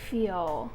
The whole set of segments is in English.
feel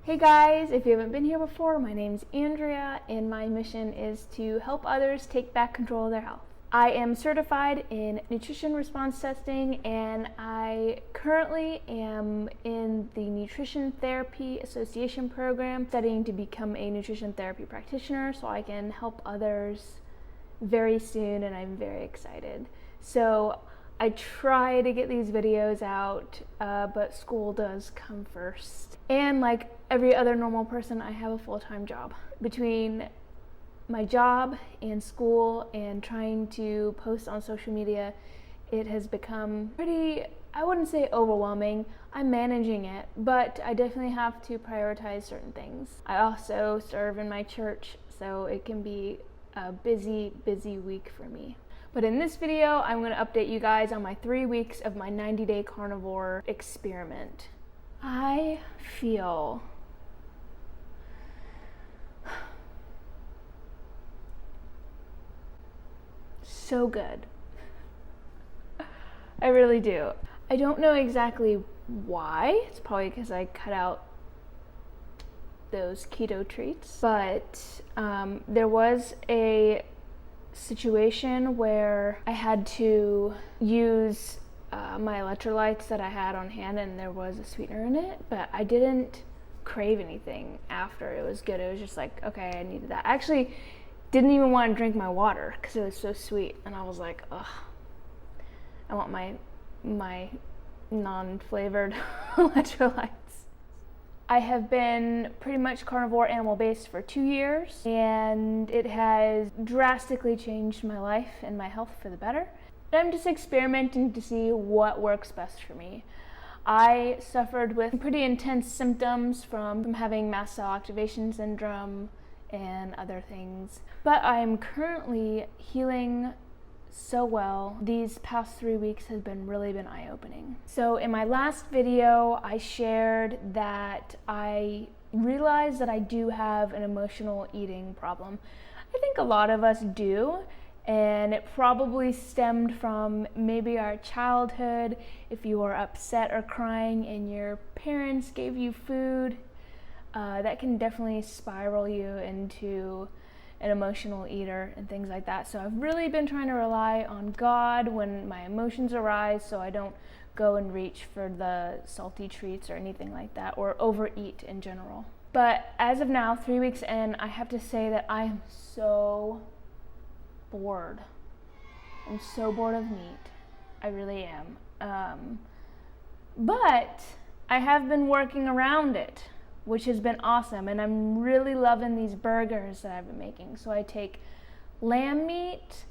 Hey guys, if you haven't been here before, my name's Andrea and my mission is to help others take back control of their health. I am certified in nutrition response testing and I currently am in the Nutrition Therapy Association program studying to become a nutrition therapy practitioner so I can help others very soon, and I'm very excited. So I try to get these videos out, but school does come first. And like every other normal person, I have a full-time job. Between my job and school and trying to post on social media, it has become pretty, I wouldn't say overwhelming. I'm managing it, but I definitely have to prioritize certain things. I also serve in my church, so it can be a busy week for me. But in this video, I'm going to update you guys on my 3 weeks of my 90-day carnivore experiment. I feel so good. I really do. I don't know exactly why. It's probably because I cut out those keto treats, but there was a situation where I had to use my electrolytes that I had on hand, and there was a sweetener in it, but I didn't crave anything after. It was good. It was just like, okay, I needed that. I actually didn't even want to drink my water because it was so sweet, and I was like, ugh, I want my non-flavored electrolytes. I have been pretty much carnivore animal-based for 2 years, and it has drastically changed my life and my health for the better. I'm just experimenting to see what works best for me. I suffered with pretty intense symptoms from having mast cell activation syndrome and other things, but I'm currently healing so well. These past 3 weeks has really been eye-opening. So in my last video, I shared that I realized that I do have an emotional eating problem. I think a lot of us do, and it probably stemmed from maybe our childhood. If you are upset or crying and your parents gave you food, that can definitely spiral you into an emotional eater and things like that. So I've really been trying to rely on God when my emotions arise so I don't go and reach for the salty treats or anything like that, or overeat in general. But as of now, 3 weeks in, I have to say that I am so bored. I'm so bored of meat. I really am. But I have been working around it, which has been awesome, and I'm really loving these burgers that I've been making. So I take lamb meat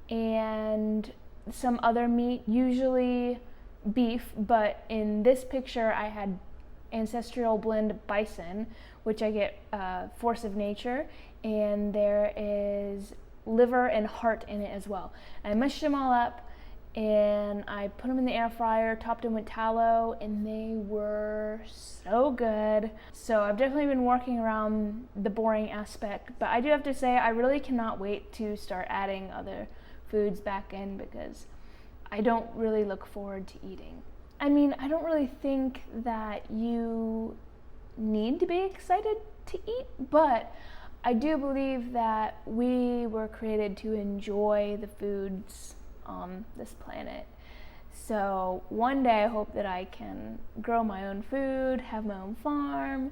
and some other meat, usually beef, but in this picture I had ancestral blend bison, which I get Force of Nature, and there is liver and heart in it as well. I mashed them all up and I put them in the air fryer, topped them with tallow, and they were so good. So I've definitely been working around the boring aspect, but I do have to say I really cannot wait to start adding other foods back in because I don't really look forward to eating. I mean, I don't really think that you need to be excited to eat, but I do believe that we were created to enjoy the foods on this planet. So one day I hope that I can grow my own food, have my own farm,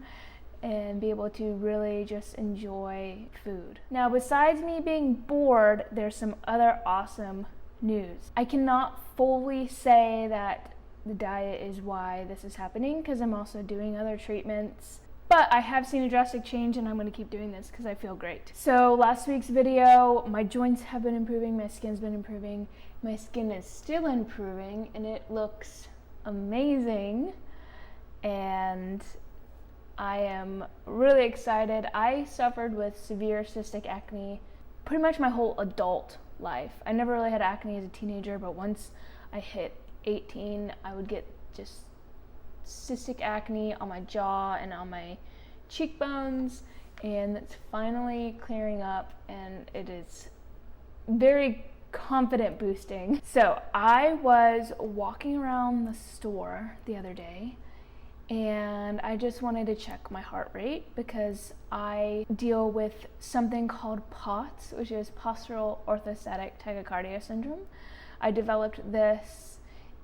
and be able to really just enjoy food. Now, besides me being bored, there's some other awesome news. I cannot fully say that the diet is why this is happening because I'm also doing other treatments. But I have seen a drastic change, and I'm going to keep doing this because I feel great. So last week's video, my joints have been improving, my skin's been improving, my skin is still improving, and it looks amazing. And I am really excited. I suffered with severe cystic acne pretty much my whole adult life. I never really had acne as a teenager, but once I hit 18, I would get just cystic acne on my jaw and on my cheekbones, and it's finally clearing up, and it is very confident boosting. So I was walking around the store the other day and I just wanted to check my heart rate because I deal with something called POTS, which is postural orthostatic tachycardia syndrome. I developed this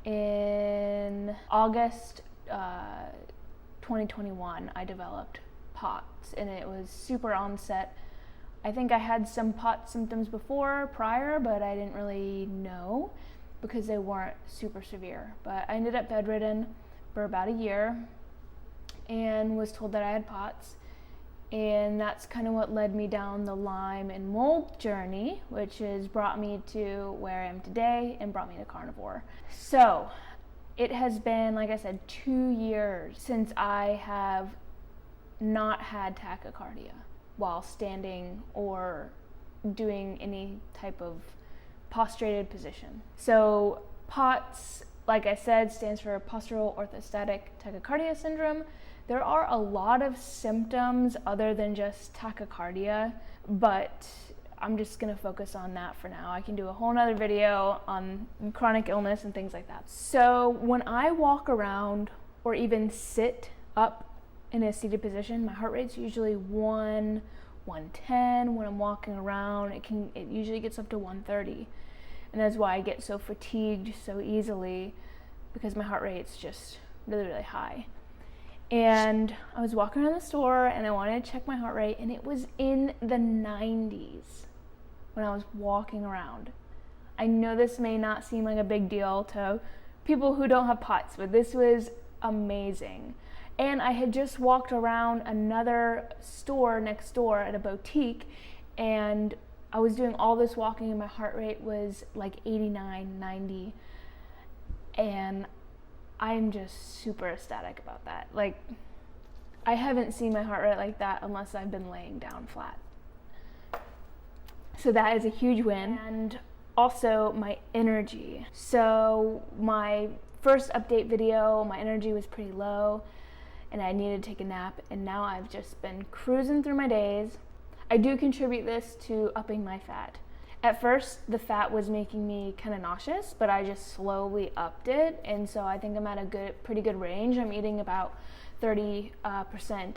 in August 2021. I developed POTS and it was super onset. I think I had some POTS symptoms prior, but I didn't really know because they weren't super severe. But I ended up bedridden for about a year and was told that I had POTS. And that's kind of what led me down the Lyme and mold journey, which has brought me to where I am today and brought me to Carnivore. So it has been, like I said, 2 years since I have not had tachycardia while standing or doing any type of prostrated position. So POTS, like I said, stands for postural orthostatic tachycardia syndrome. There are a lot of symptoms other than just tachycardia, but I'm just gonna focus on that for now. I can do a whole nother video on chronic illness and things like that. So when I walk around or even sit up in a seated position, my heart rate's usually 110. When I'm walking around, it usually gets up to 130. And that's why I get so fatigued so easily, because my heart rate's just really, really high. And I was walking around the store and I wanted to check my heart rate and it was in the 90s when I was walking around. I know this may not seem like a big deal to people who don't have POTS, but this was amazing. And I had just walked around another store next door at a boutique and I was doing all this walking and my heart rate was like 89, 90. And I'm just super ecstatic about that. Like, I haven't seen my heart rate like that unless I've been laying down flat. So that is a huge win. And also my energy. So my first update video, my energy was pretty low and I needed to take a nap, and now I've just been cruising through my days. I do contribute this to upping my fat. At first, the fat was making me kind of nauseous, but I just slowly upped it, and so I think I'm at a pretty good range. I'm eating about 30%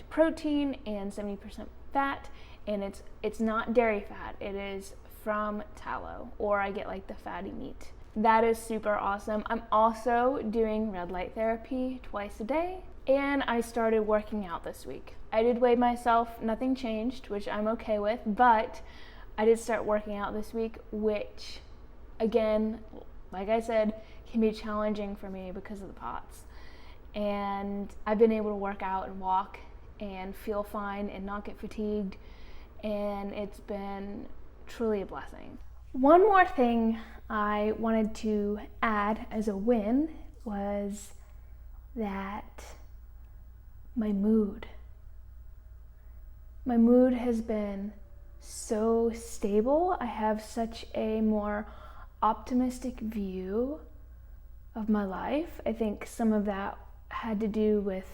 protein and 70% fat, and it's not dairy fat. It is from tallow, or I get like the fatty meat. That is super awesome. I'm also doing red light therapy twice a day, and I started working out this week. I did weigh myself, nothing changed, which I'm okay with, but I did start working out this week, which, again, like I said, can be challenging for me because of the POTS. And I've been able to work out and walk and feel fine and not get fatigued, and it's been truly a blessing. One more thing I wanted to add as a win was that my mood has been so stable. I have such a more optimistic view of my life. I think some of that had to do with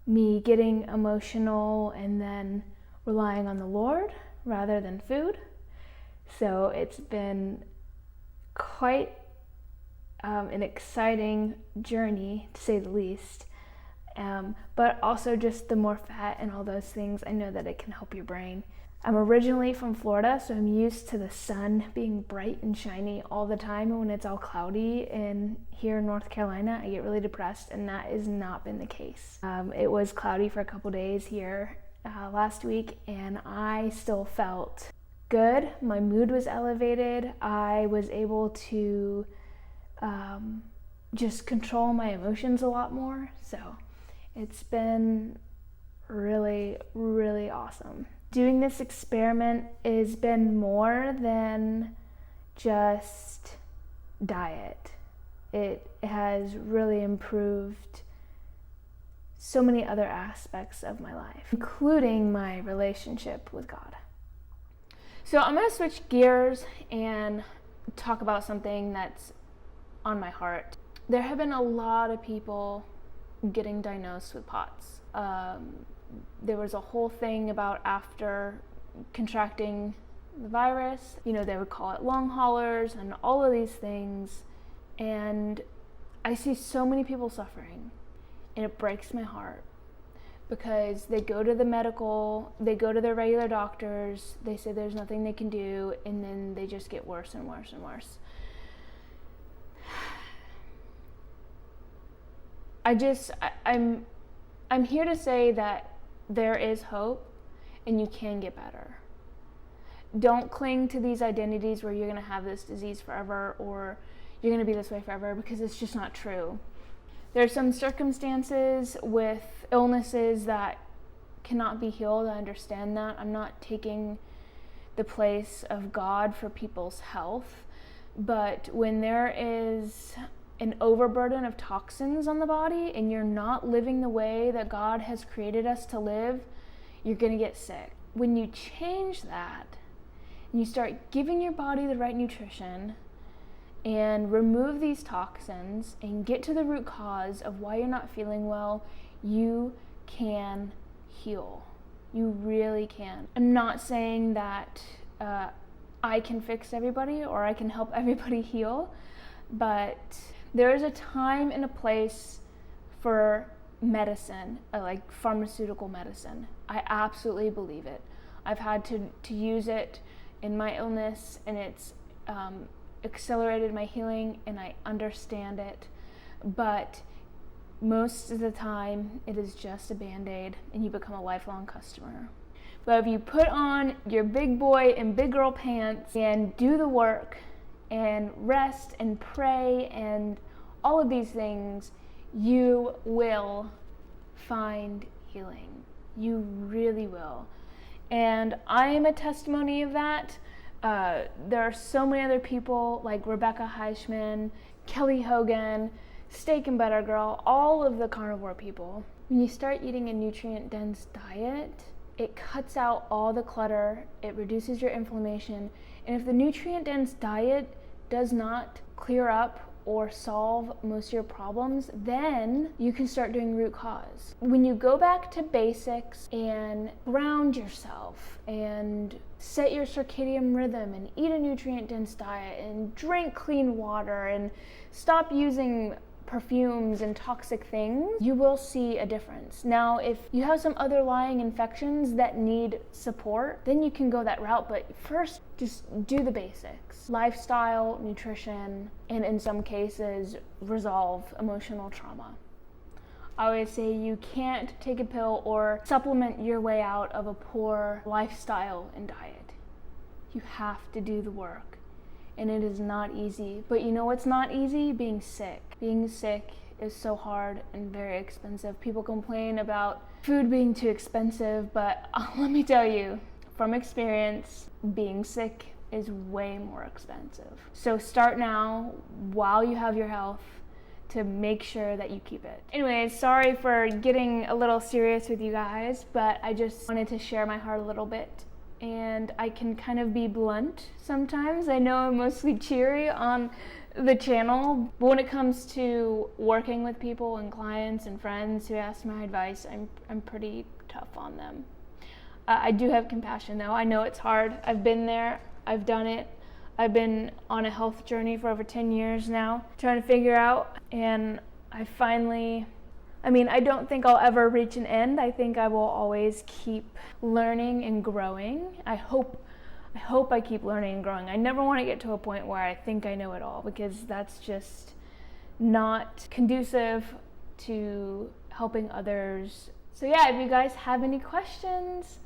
me getting emotional and then relying on the Lord rather than food. So it's been quite an exciting journey, to say the least. But also just the more fat and all those things, I know that it can help your brain. I'm originally from Florida, so I'm used to the sun being bright and shiny all the time, and when it's all cloudy and here in North Carolina, I get really depressed, and that has not been the case. It was cloudy for a couple days here last week, and I still felt good. My mood was elevated. I was able to just control my emotions a lot more, so it's been really, really awesome. Doing this experiment has been more than just diet. It has really improved so many other aspects of my life, including my relationship with God. So I'm going to switch gears and talk about something that's on my heart. There have been a lot of people getting diagnosed with POTS. There was a whole thing about after contracting the virus. You know, they would call it long haulers and all of these things. And I see so many people suffering, and it breaks my heart, because they go to their regular doctors, they say there's nothing they can do, and then they just get worse and worse and worse. I'm here to say that there is hope, and you can get better. Don't cling to these identities where you're going to have this disease forever, or you're going to be this way forever, because it's just not true. There are some circumstances with illnesses that cannot be healed. I understand that. I'm not taking the place of God for people's health. But when there is an overburden of toxins on the body and you're not living the way that God has created us to live, you're going to get sick. When you change that and you start giving your body the right nutrition and remove these toxins and get to the root cause of why you're not feeling well, you can heal. You really can. I'm not saying that I can fix everybody or I can help everybody heal, but there is a time and a place for medicine, like pharmaceutical medicine. I absolutely believe it. I've had to use it in my illness, and it's accelerated my healing, and I understand it, but most of the time it is just a band-aid and you become a lifelong customer. But if you put on your big boy and big girl pants and do the work and rest and pray and all of these things, you will find healing. You really will. And I am a testimony of that. There are so many other people like Rebecca Heischman, Kelly Hogan, Steak and Butter Girl, all of the carnivore people. When you start eating a nutrient-dense diet, it cuts out all the clutter, it reduces your inflammation, and if the nutrient-dense diet does not clear up or solve most of your problems, then you can start doing root cause. When you go back to basics and ground yourself and set your circadian rhythm and eat a nutrient-dense diet and drink clean water and stop using perfumes and toxic things, you will see a difference. Now, if you have some underlying infections that need support, then you can go that route, but first just do the basics. Lifestyle, nutrition, and in some cases, resolve emotional trauma. I always say you can't take a pill or supplement your way out of a poor lifestyle and diet. You have to do the work. And it is not easy. But you know what's not easy? Being sick. Being sick is so hard and very expensive. People complain about food being too expensive, but let me tell you, from experience, being sick is way more expensive. So start now while you have your health to make sure that you keep it. Anyways, sorry for getting a little serious with you guys, but I just wanted to share my heart a little bit. And I can kind of be blunt sometimes. I know I'm mostly cheery on the channel, but when it comes to working with people and clients and friends who ask my advice, I'm pretty tough on them. I do have compassion though. I know it's hard. I've been there. I've done it. I've been on a health journey for over 10 years now, trying to figure out, and I don't think I'll ever reach an end. I think I will always keep learning and growing. I hope I keep learning and growing. I never want to get to a point where I think I know it all, because that's just not conducive to helping others. So yeah, if you guys have any questions,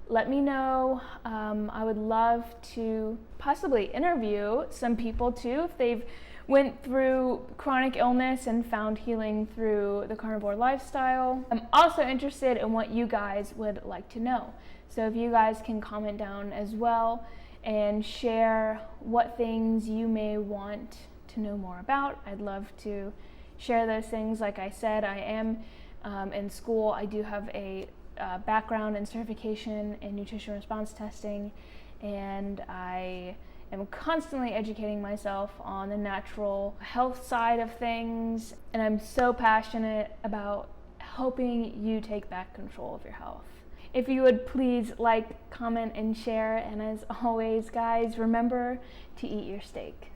let me know. I would love to possibly interview some people too if they've went through chronic illness and found healing through the carnivore lifestyle. I'm also interested in what you guys would like to know. So if you guys can comment down as well and share what things you may want to know more about, I'd love to share those things. Like I said, I am in school. I do have a background in certification in nutrition response testing, and I am constantly educating myself on the natural health side of things, and I'm so passionate about helping you take back control of your health. if you would please like, comment, and share. And as always, guys, remember to eat your steak.